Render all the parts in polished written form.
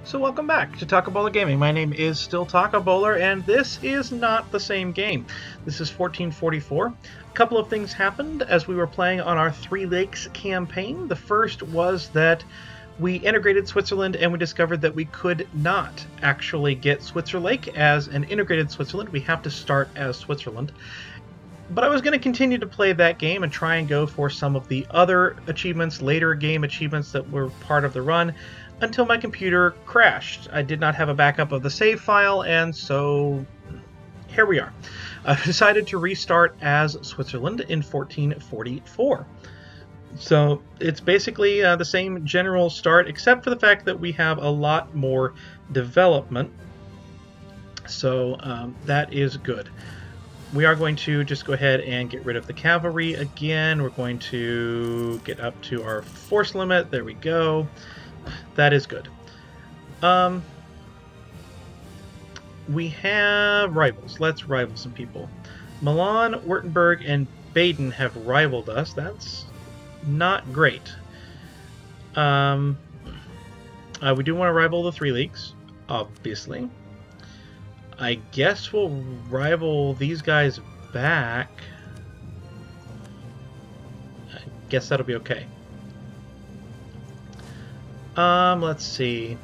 So welcome back to Taco Bowler Gaming. My name is still Taco Bowler, and this is not the same game. This is 1444. A couple of things happened as we were playing on our Three Lakes campaign. The first was that we integrated Switzerland, and we discovered that we could not actually get Switzerlake as an integrated Switzerland. We have to start as Switzerland. But I was going to continue to play that game and try and go for some of the other achievements, later game achievements that were part of the run, until my computer crashed. I did not have a backup of the save file, and so here we are. I've decided to restart as Switzerland in 1444. So it's basically the same general start, except for the fact that we have a lot more development. So that is good. We are going to just go ahead and get rid of the cavalry again. We're going to get up to our force limit. There we go. That is good. We have rivals. Let's rival some people. Milan, Württemberg, and Baden have rivaled us. That's not great. We do want to rival the Three Lakes, obviously. I guess we'll rival these guys back. I guess that'll be okay. Let's see.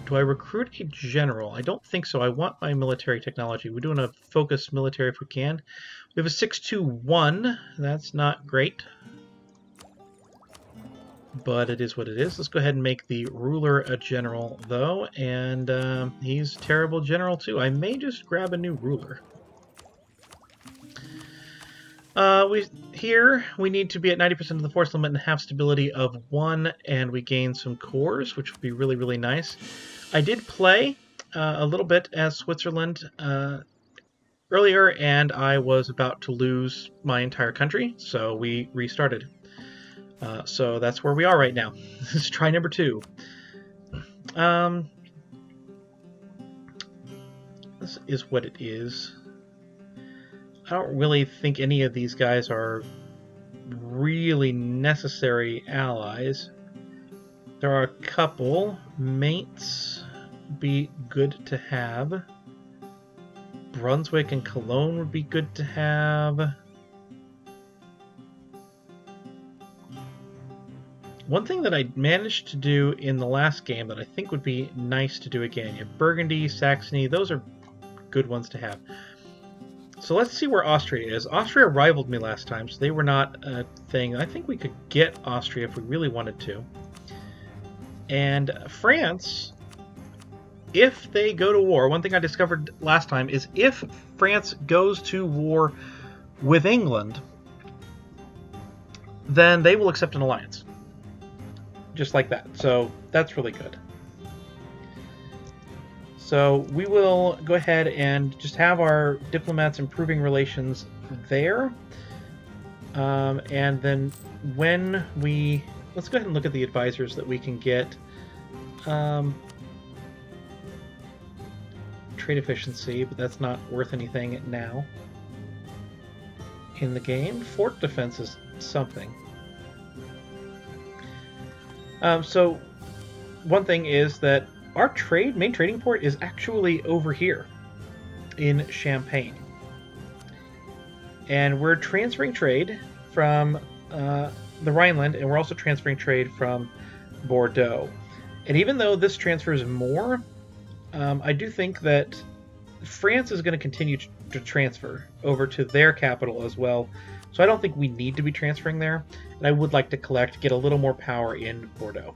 Do I recruit a general? I don't think so. I want my military technology. We're doing a focus military if we can. We have a 621. That's not great. But it is what it is. Let's go ahead and make the ruler a general, though. And he's terrible general, too. I may just grab a new ruler. We need to be at 90% of the force limit and have stability of 1, and we gain some cores, which would be really, really nice. I did play a little bit as Switzerland earlier, and I was about to lose my entire country, so we restarted. So that's where we are right now. This is try number 2. This is what it is. I don't really think any of these guys are really necessary allies. There are a couple. Mainz be good to have. Brunswick and Cologne would be good to have. One thing that I managed to do in the last game that I think would be nice to do again. You have Burgundy, Saxony, those are good ones to have. So let's see where Austria is. Austria rivaled me last time, so they were not a thing. I think we could get Austria if we really wanted to. And France, if they go to war, one thing I discovered last time is if France goes to war with England, then they will accept an alliance. Just like that. So that's really good. So we will go ahead and just have our diplomats improving relations there. And then when we... Let's go ahead and look at the advisors that we can get. Trade efficiency, but that's not worth anything now. In the game, fort defense is something. So one thing is that our main trading port is actually over here in Champagne. And we're transferring trade from the Rhineland, and we're also transferring trade from Bordeaux. And even though this transfers more, I do think that France is going to continue to transfer over to their capital as well. So I don't think we need to be transferring there. And I would like to get a little more power in Bordeaux.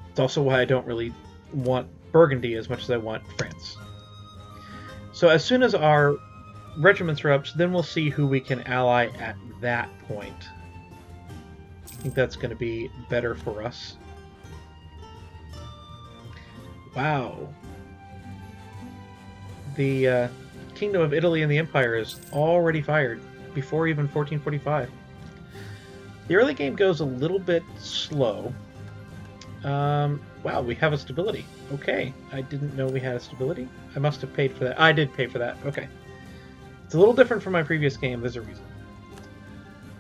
It's also why I don't really want Burgundy as much as I want France. So as soon as our regiments are up, then we'll see who we can ally at that point. I think that's going to be better for us. Wow. The Kingdom of Italy and the Empire is already fired before even 1445. The early game goes a little bit slow. Wow, we have a stability. Okay, I didn't know we had a stability. I must have paid for that. I did pay for that. Okay. It's a little different from my previous game. There's a reason.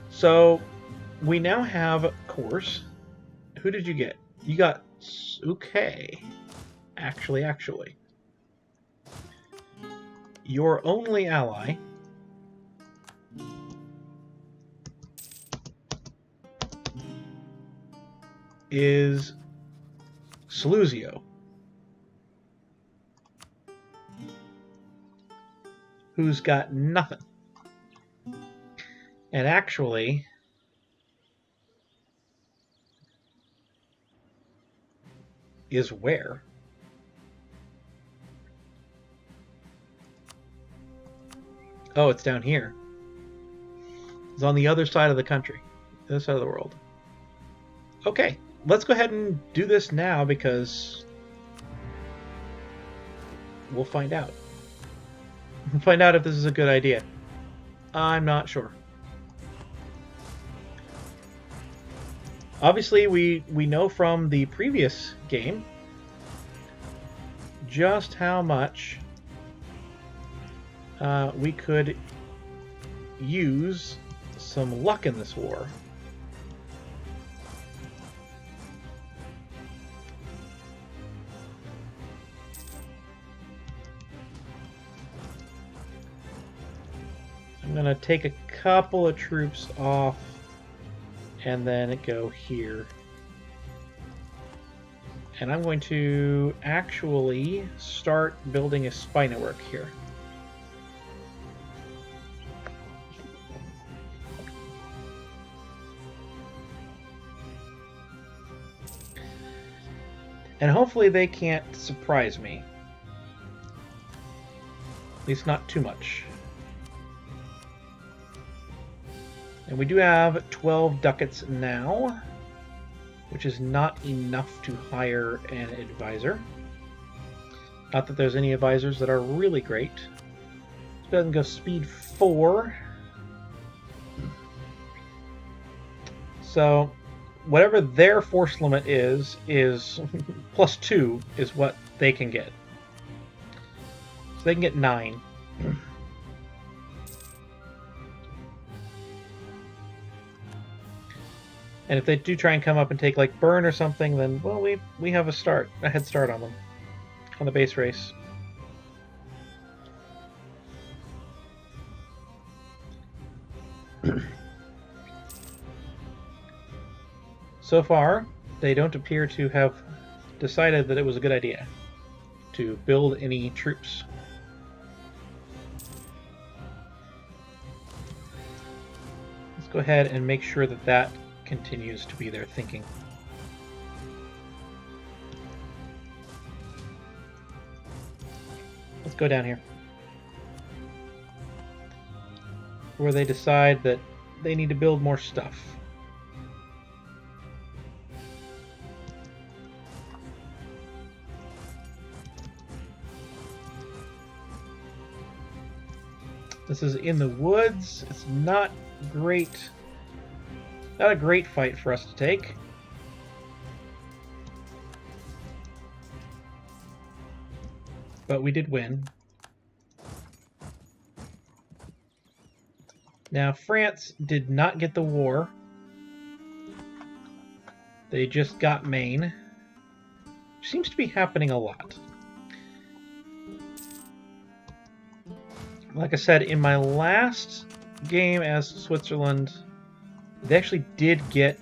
So, we now have cores. Who did you get? You got... Okay. Actually. Your only ally is Saluzio, who's got nothing. And actually, is where? Oh, it's down here. It's on the other side of the country, the other side of the world. Okay, let's go ahead and do this now because we'll find out. We'll find out if this is a good idea. I'm not sure. Obviously, we know from the previous game just how much we could use some luck in this war. I'm going to take a couple of troops off and then go here. And I'm going to actually start building a spy network here. And hopefully they can't surprise me. At least not too much. And we do have 12 ducats now, which is not enough to hire an advisor. Not that there's any advisors that are really great. Let's go ahead and go speed 4. So whatever their force limit is plus 2 is what they can get. So they can get 9. And if they do try and come up and take like Bern or something, then well, we have a head start on them on the base race. So far, they don't appear to have decided that it was a good idea to build any troops. Let's go ahead and make sure that that continues to be their thinking. Let's go down here, where they decide that they need to build more stuff. This is in the woods. It's not great. Not a great fight for us to take. But we did win. Now, France did not get the war. They just got Maine. Which seems to be happening a lot. Like I said, in my last game as Switzerland, they actually did get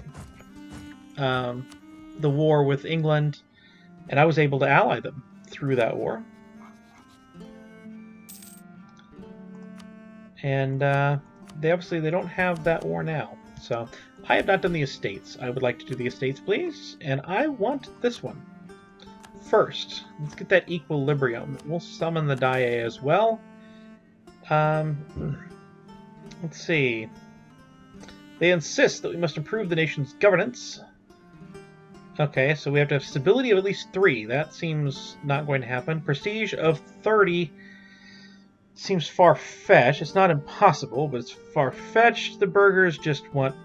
the war with England, and I was able to ally them through that war. And they don't have that war now. So I have not done the estates. I would like to do the estates, please, and I want this one first. Let's get that equilibrium. We'll summon the Dae as well. Let's see. They insist that we must improve the nation's governance. Okay, so we have to have stability of at least 3. That seems not going to happen. Prestige of 30 seems far-fetched. It's not impossible, but it's far-fetched. The burghers just want...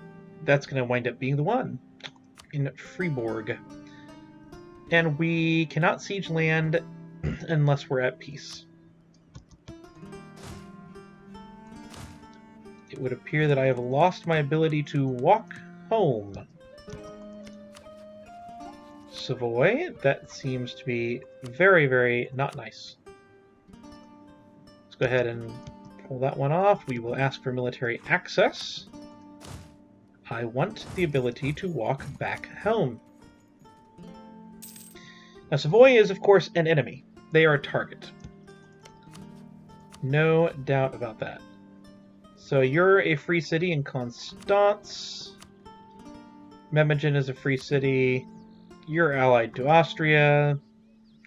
That's going to wind up being the one in Fribourg. And we cannot siege land unless we're at peace. It would appear that I have lost my ability to walk home. Savoy. That seems to be very, very not nice. Let's go ahead and pull that one off. We will ask for military access. I want the ability to walk back home. Now, Savoy is, of course, an enemy. They are a target. No doubt about that. So you're a free city in Constance. Memmingen is a free city. You're allied to Austria.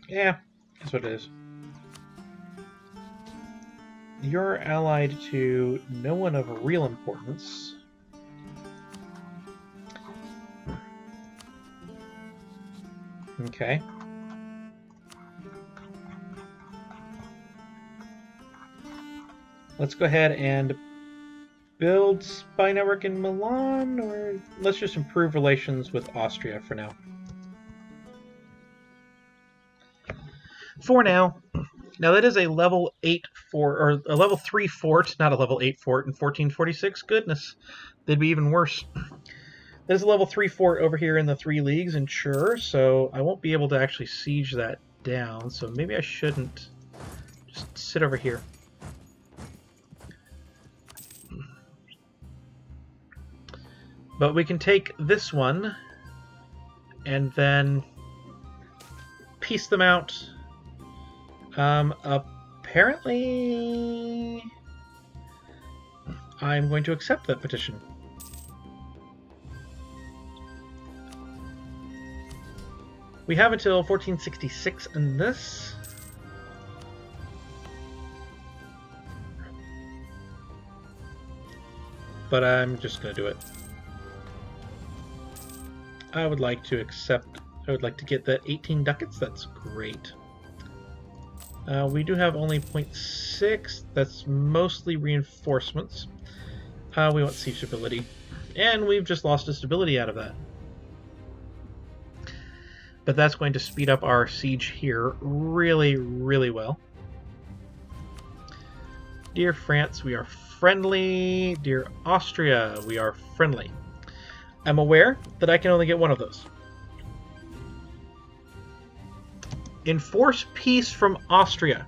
Yeah, that's what it is. You're allied to no one of real importance. Okay. Let's go ahead and build spy network in Milan, or let's just improve relations with Austria for now. For now. Now that is a level 8 fort, or a level 3 fort, not a level 8 fort in 1446. Goodness, they'd be even worse. There's a level 3 fort over here in the 3 leagues in Chur, so I won't be able to actually siege that down, so maybe I shouldn't just sit over here. But we can take this one and then piece them out. Apparently, I'm going to accept that petition. We have until 1466 in this. But I'm just going to do it. I would like to accept, I would like to get that 18 ducats. That's great. We do have only 0.6. That's mostly reinforcements. We want siege stability. And we've just lost a stability out of that. But that's going to speed up our siege here really, really well. Dear France, we are friendly. Dear Austria, we are friendly. I'm aware that I can only get one of those. Enforce peace from Austria.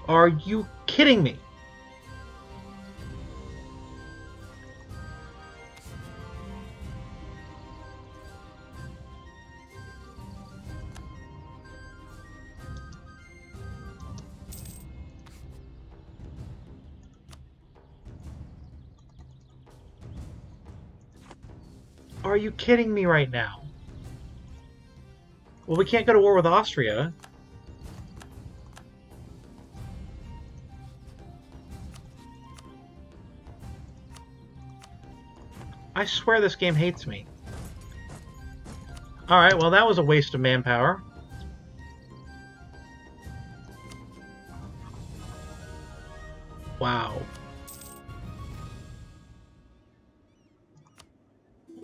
Are you kidding me? Are you kidding me right now? Well, we can't go to war with Austria. I swear this game hates me. Alright, well that was a waste of manpower. Wow.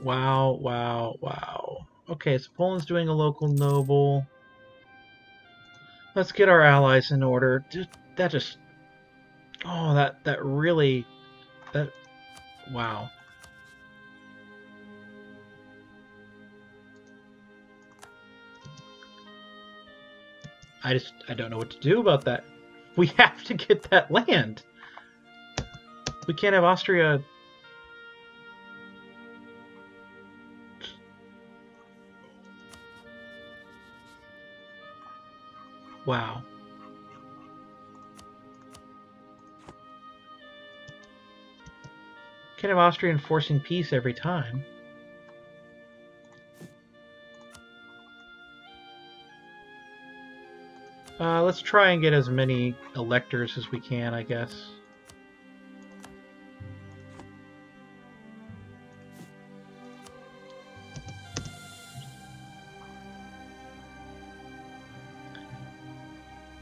Wow, wow, wow. Okay, so Poland's doing a local noble. Let's get our allies in order. That just... Oh, that really... That... Wow. I don't know what to do about that. We have to get that land. We can't have Austria... Wow. Can't have Austria enforcing peace every time. Let's try and get as many electors as we can, I guess.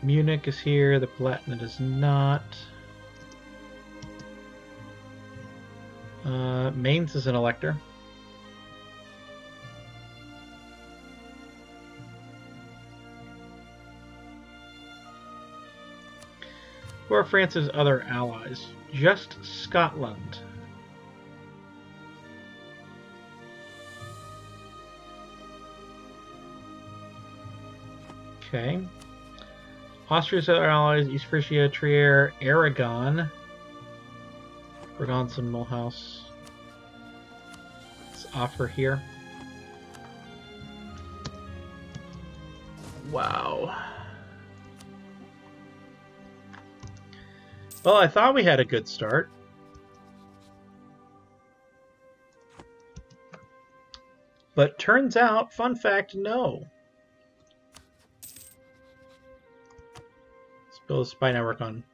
Munich is here, the Palatinate is not. Mainz is an elector. Who are France's other allies? Just Scotland. Okay. Austria's other allies, East Frisia, Trier, Aragon. Braganza, Mulhouse. Let's offer here. Wow. Well, I thought we had a good start. But turns out, fun fact, no. Let's build a spy network on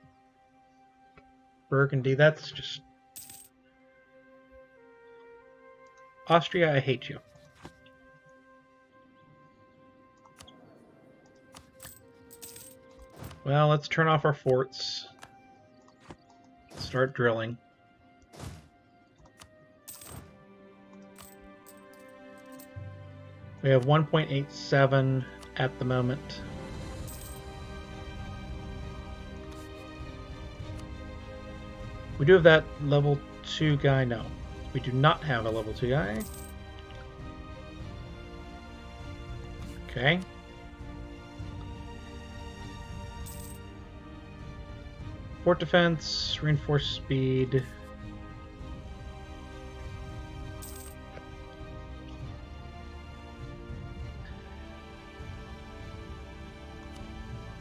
Burgundy. That's just... Austria, I hate you. Well, let's turn off our forts. Start drilling. We have 1.87 at the moment. We do have that level 2 guy. No, we do not have a level 2 guy. Okay. Fort defense, reinforced speed.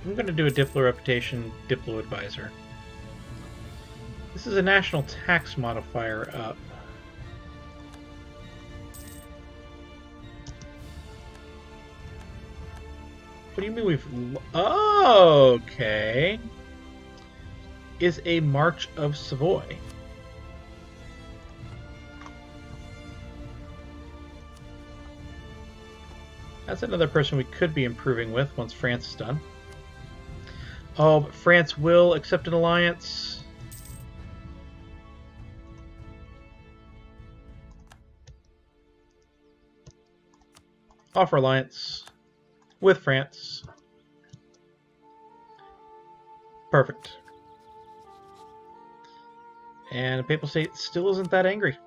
I'm going to do a Diplo reputation, Diplo advisor. This is a national tax modifier up. What do you mean we've... Oh, okay. Is a March of Savoy. That's another person we could be improving with once France is done. Oh, but France will accept an alliance. Offer alliance with France. Perfect. And the Papal State still isn't that angry.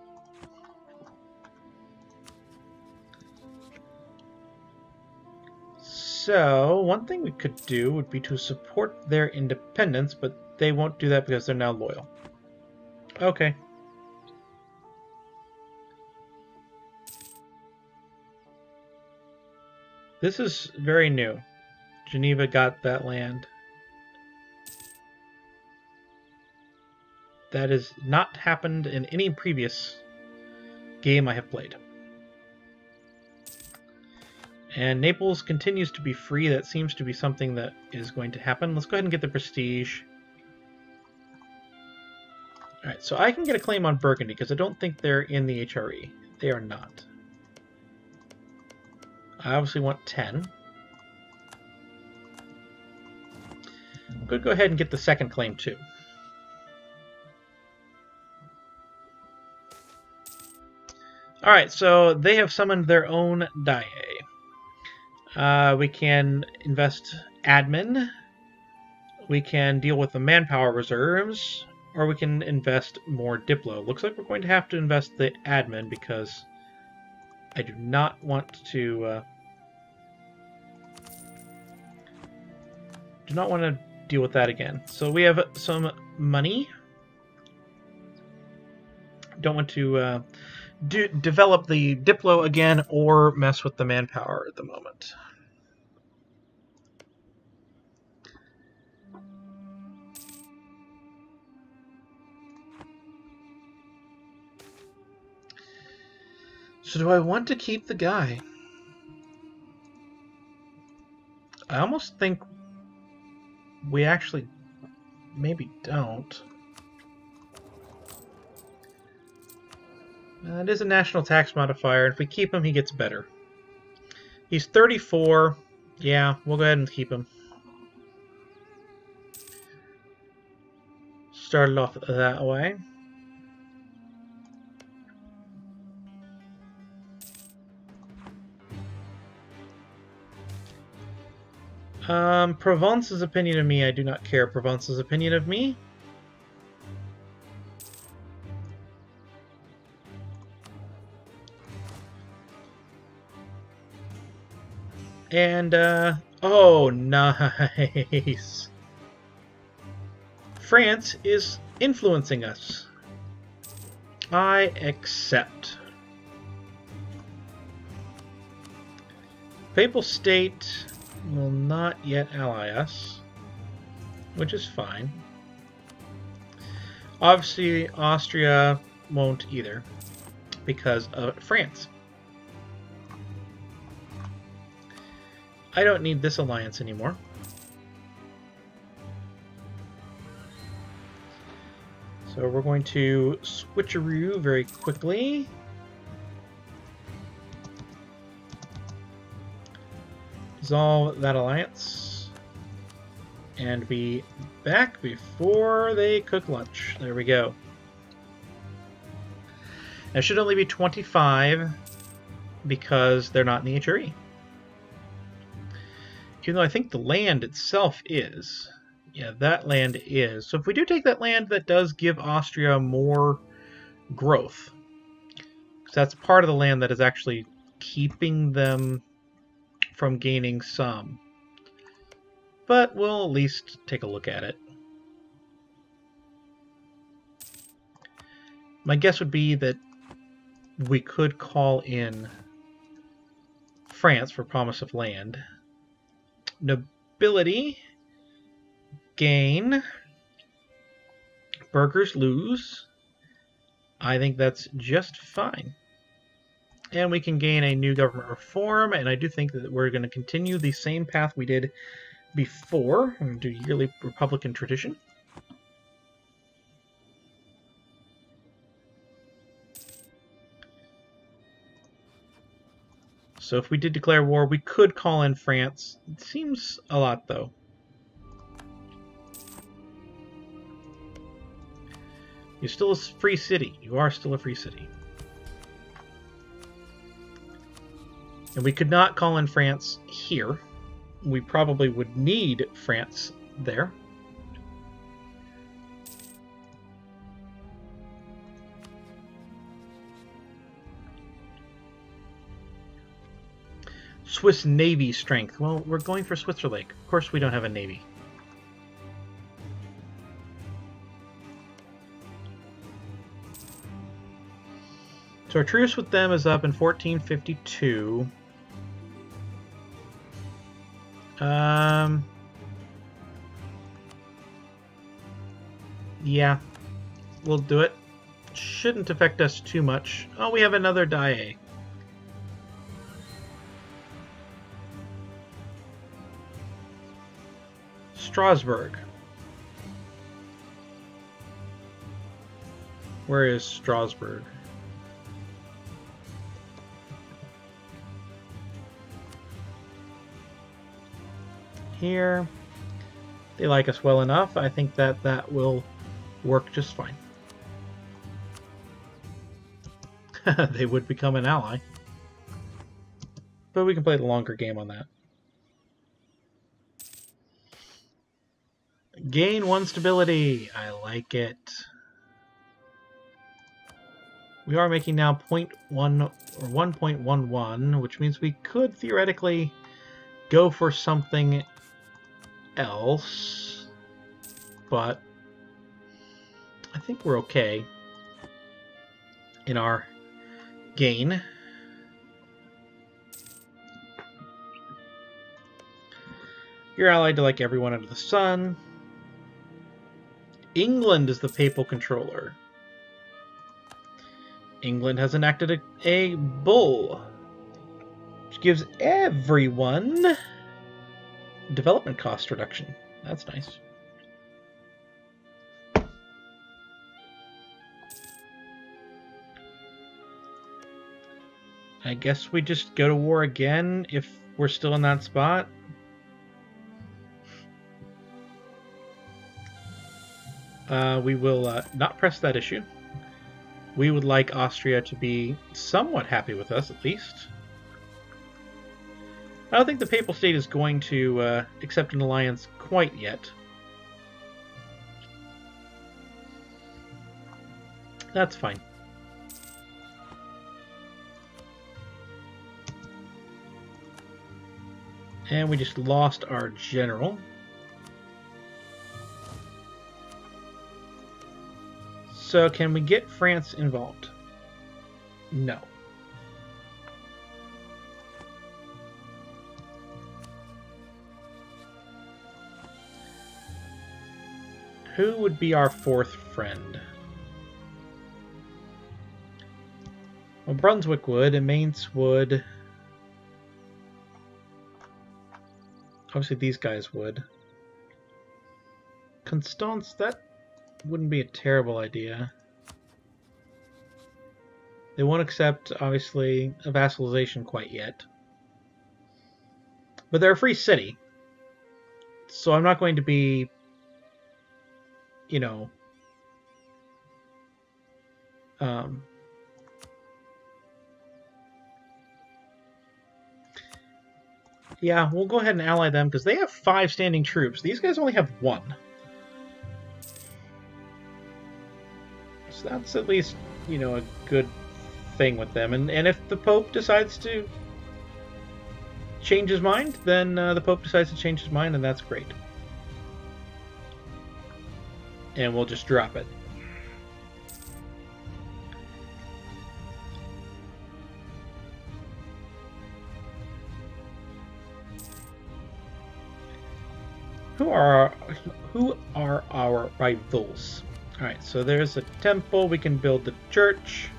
So, one thing we could do would be to support their independence, but they won't do that because they're now loyal. Okay. This is very new. Geneva got that land. That has not happened in any previous game I have played. And Naples continues to be free. That seems to be something that is going to happen. Let's go ahead and get the prestige. Alright, so I can get a claim on Burgundy because I don't think they're in the HRE. They are not. I obviously want 10. I'm going to go ahead and get the second claim too. Alright, so they have summoned their own Dae. We can invest admin, we can deal with the manpower reserves, or we can invest more Diplo. Looks like we're going to have to invest the admin because I do not want to deal with that again. So we have some money. Don't want to develop the Diplo again or mess with the manpower at the moment. So do I want to keep the guy? I almost think we actually maybe don't. It is a national tax modifier. If we keep him, he gets better. He's 34. Yeah, we'll go ahead and keep him. Started off that way. Provence's opinion of me, I do not care. Provence's opinion of me. And Oh, nice. France is influencing us. I accept. Papal State will not yet ally us, which is fine. Obviously, Austria won't either, because of France. I don't need this alliance anymore. So we're going to switcheroo very quickly. Dissolve that alliance. And be back before they cook lunch. There we go. It should only be 25 because they're not in the HRE. Even though I think the land itself is. Yeah, that land is. So if we do take that land, that does give Austria more growth. Because that's part of the land that is actually keeping them from gaining some. But we'll at least take a look at it. My guess would be that we could call in France for promise of land. Nobility gain. Burghers lose. I think that's just fine. And we can gain a new government reform, and I do think that we're going to continue the same path we did before. I'm going to do yearly Republican tradition. So if we did declare war, we could call in France. It seems a lot, though. You're still a free city. You are still a free city. And we could not call in France here. We probably would need France there. Swiss Navy strength. Well, we're going for Switzerlake. Of course we don't have a navy. So our truce with them is up in 1452. Yeah, we'll do it. Shouldn't affect us too much. Oh, we have another die. Strasbourg. Where is Strasbourg? Here. They like us well enough. I think that that will work just fine. They would become an ally. But we can play the longer game on that. Gain 1 stability. I like it. We are making now 0.1 or 1.11, which means we could theoretically go for something else, but I think we're okay in our gain. You're allied to like everyone under the sun. England is the papal controller. England has enacted a bull, which gives everyone development cost reduction. That's nice. I guess we just go to war again if we're still in that spot. We will not press that issue. We would like Austria to be somewhat happy with us, at least. I don't think the Papal State is going to accept an alliance quite yet. That's fine. And we just lost our general. So can we get France involved? No. Who would be our fourth friend? Well, Brunswick would, and Mainz would. Obviously, these guys would. Constance, that wouldn't be a terrible idea. They won't accept, obviously, a vassalization quite yet. But they're a free city. So I'm not going to be, you know, yeah, we'll go ahead and ally them because they have 5 standing troops. These guys only have 1. So that's at least, you know, a good thing with them. And if the Pope decides to change his mind, then the Pope decides to change his mind, and that's great. And we'll just drop it. Who are our rivals? Alright, so there's a temple. We can build the church.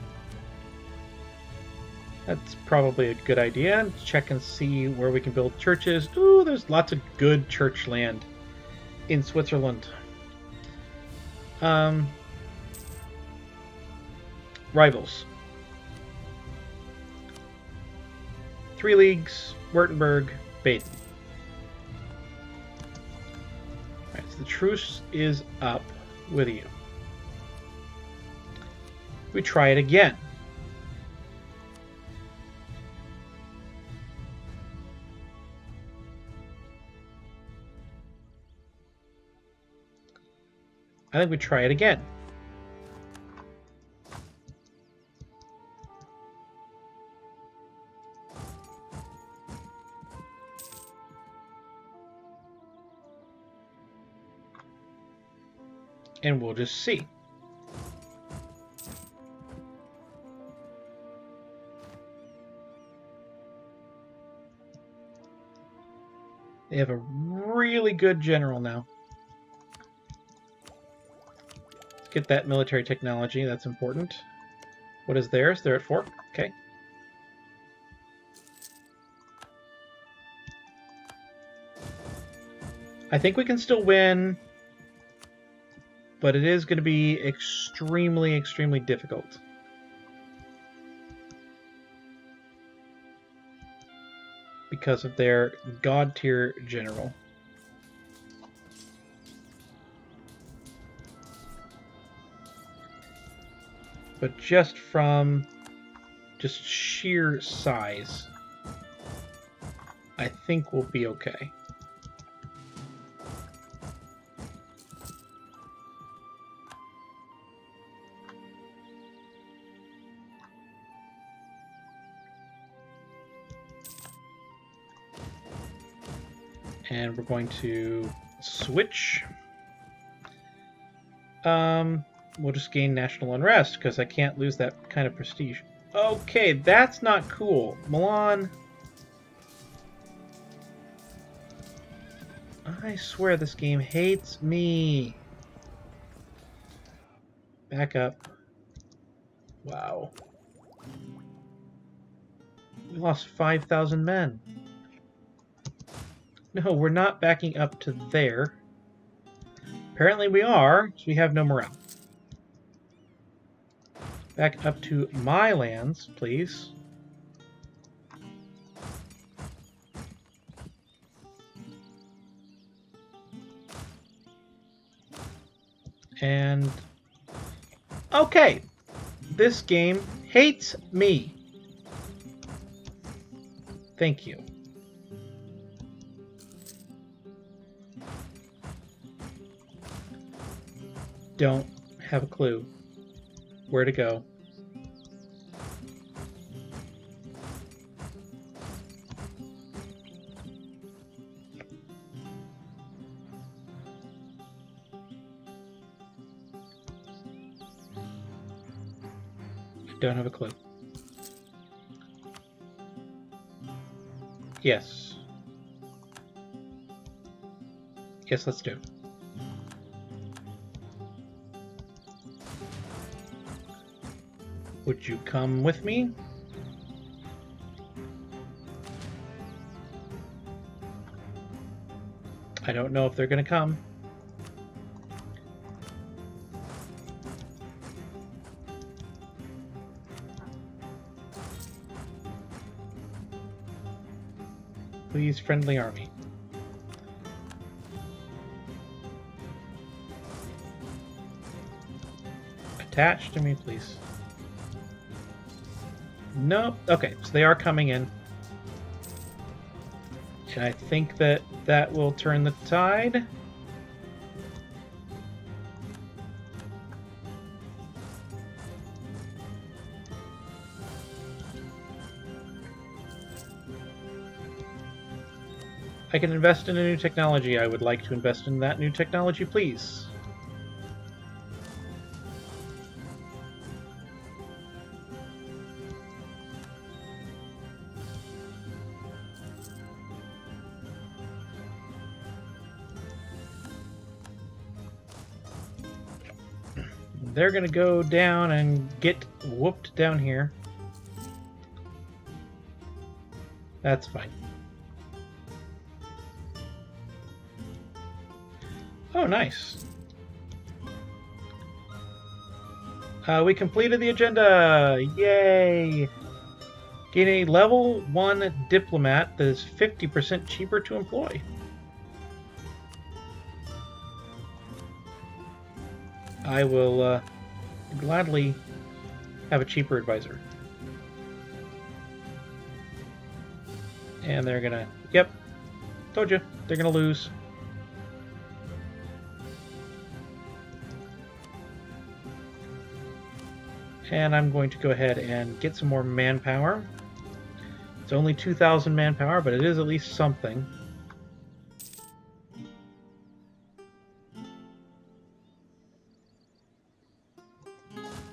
That's probably a good idea. Check and see where we can build churches. Ooh, there's lots of good church land in Switzerland. Rivals. 3 leagues, Württemberg, Baden. Alright, so the truce is up with you. We try it again. I think we try it again. And we'll just see. They have a really good general now. Let's get that military technology. That's important. What is theirs? They're at 4. Okay. I think we can still win, but it is going to be extremely, extremely difficult. Because of their god-tier general. But just from sheer size, I think we'll be okay. And we're going to switch. We'll just gain national unrest because I can't lose that kind of prestige. Okay, that's not cool. Milan. I swear this game hates me. Back up. Wow. We lost 5,000 men. No, we're not backing up to there. Apparently we are, so we have no morale. Back up to my lands, please. And... okay! This game hates me. Thank you. Don't have a clue where to go. Don't have a clue. Yes. Yes, let's do. Would you come with me? I don't know if they're going to come. Please, friendly army. Attach to me, please. Nope. Okay, so they are coming in. And I think that that will turn the tide. I can invest in a new technology. I would like to invest in that new technology, please. They're gonna go down and get whooped down here. That's fine. Oh, nice. We completed the agenda! Yay! Gain a level 1 diplomat that is 50% cheaper to employ. I will gladly have a cheaper advisor. And they're gonna... Yep. Told you. They're gonna lose. And I'm going to go ahead and get some more manpower. It's only 2,000 manpower, but it is at least something.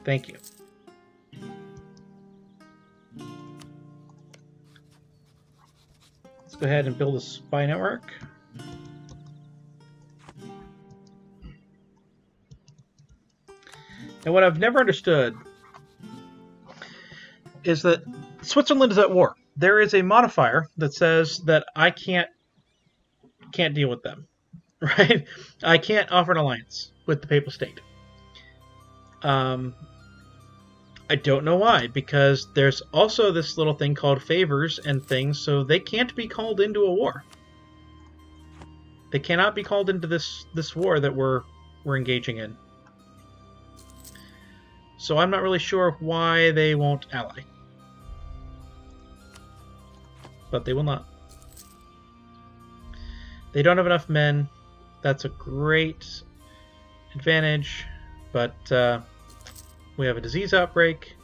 Thank you. Let's go ahead and build a spy network. Now, what I've never understood is that Switzerland is at war. There is a modifier that says that I can't deal with them, right? I can't offer an alliance with the Papal State. I don't know why, because there's also this little thing called favors and things, so they can't be called into a war. They cannot be called into this war that we're engaging in. So I'm not really sure why they won't ally. But they will not. They don't have enough men. That's a great advantage, but we have a disease outbreak.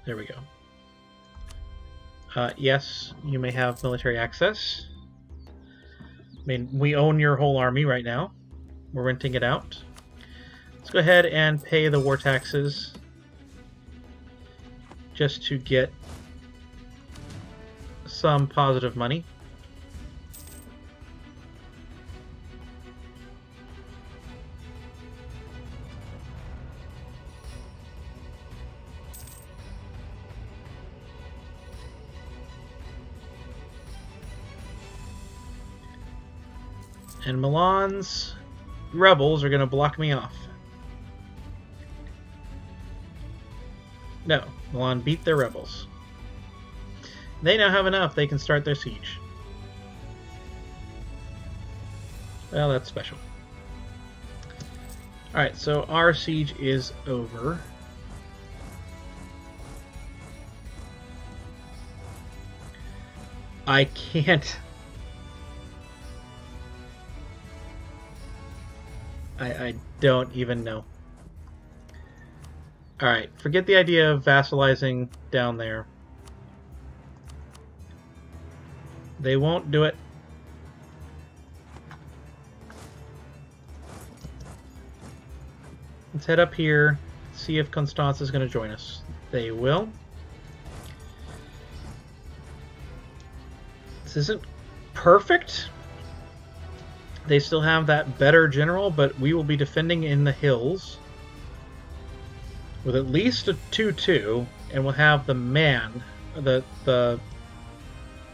There we go. Yes, you may have military access. I mean, we own your whole army right now. We're renting it out. Let's go ahead and pay the war taxes just to get some positive money. And Milan's rebels are going to block me off. No, Milan beat their rebels. They now have enough. They can start their siege. Well, that's special. Alright, so our siege is over. I can't... I don't even know. Alright, forget the idea of vassalizing down there. They won't do it. Let's head up here, see if Constance is going to join us. They will. This isn't perfect. They still have that better general, but we will be defending in the hills with at least a 2-2, and we'll have the man, the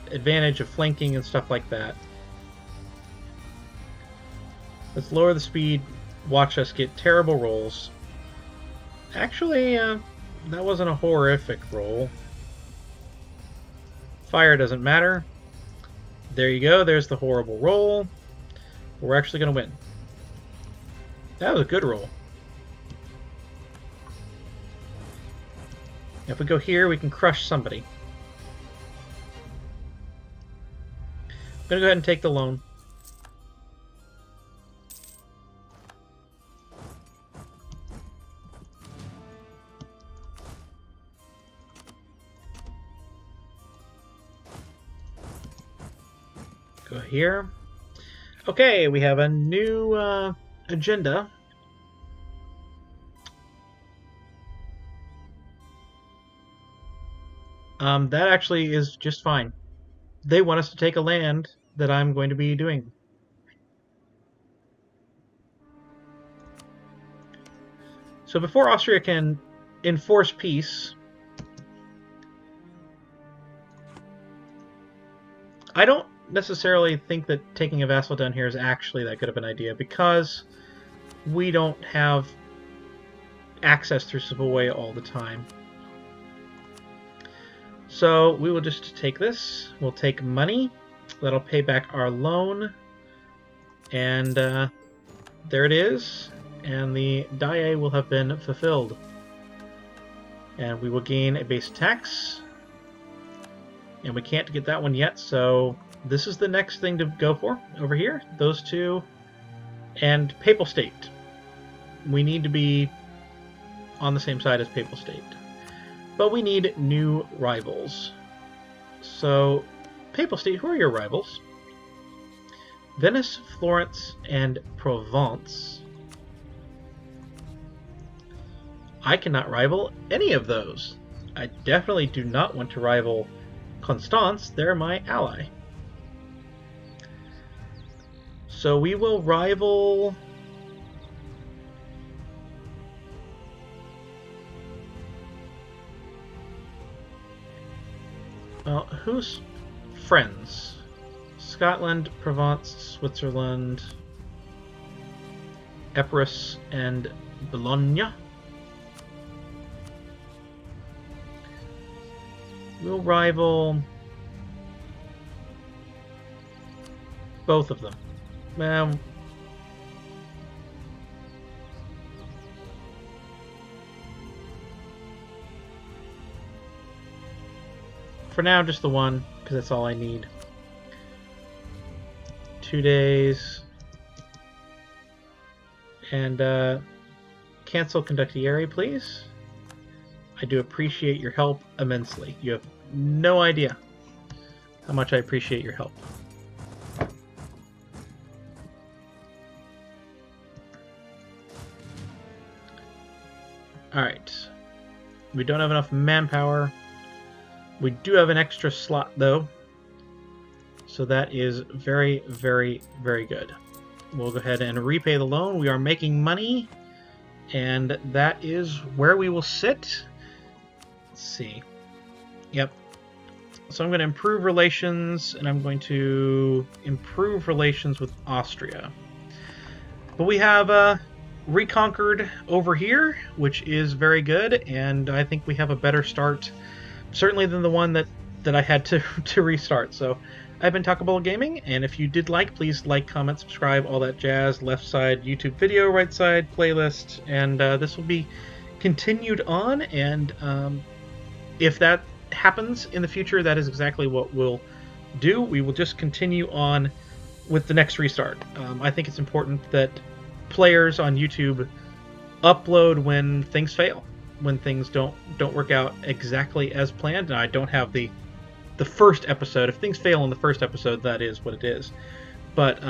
advantage of flanking and stuff like that. Let's lower the speed, watch us get terrible rolls. Actually, that wasn't a horrific roll. Fire doesn't matter. There you go, there's the horrible roll. We're actually going to win. That was a good roll. If we go here, we can crush somebody. I'm going to go ahead and take the loan. Go here. Okay, we have a new agenda. That actually is just fine. They want us to take a land that I'm going to be doing. So before Austria can enforce peace, I don't necessarily think that taking a vassal down here is actually that good of an idea, because we don't have access through Savoy all the time. So we will just take this. We'll take money. That'll pay back our loan. And there it is. And the die will have been fulfilled. And we will gain a base tax. And we can't get that one yet, so this is the next thing to go for over here. Those two. And Papal State. We need to be on the same side as Papal State. But we need new rivals. So, Papal State, who are your rivals? Venice, Florence, and Provence. I cannot rival any of those. I definitely do not want to rival Constance. They're my ally. So we will rival... Well, who's friends? Scotland, Provence, Switzerland, Epirus, and Bologna. We'll rival both of them. For now, just the one, because that's all I need. 2 days. And cancel Condottieri, please. I do appreciate your help immensely. You have no idea how much I appreciate your help. Alright. We don't have enough manpower. We do have an extra slot, though. So that is very, very, very good. We'll go ahead and repay the loan. We are making money. And that is where we will sit. Let's see. Yep. So I'm going to improve relations, and I'm going to improve relations with Austria. But we have reconquered over here, which is very good, and I think we have a better start, certainly than the one that I had to restart. So I've been Takabola Gaming, and if you did like, please like, comment, subscribe, all that jazz. Left side YouTube video, right side playlist, and this will be continued on, and if that happens in the future, that is exactly what we'll do. We will just continue on with the next restart. I think it's important that players on YouTube upload when things fail, when things don't work out exactly as planned. And I don't have the first episode. If things fail in the first episode, that is what it is. But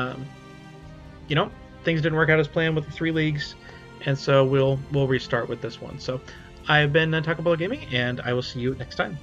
you know, things didn't work out as planned with the 3 leagues, and so we'll restart with this one. So I've been Takabolo Gaming, and I will see you next time.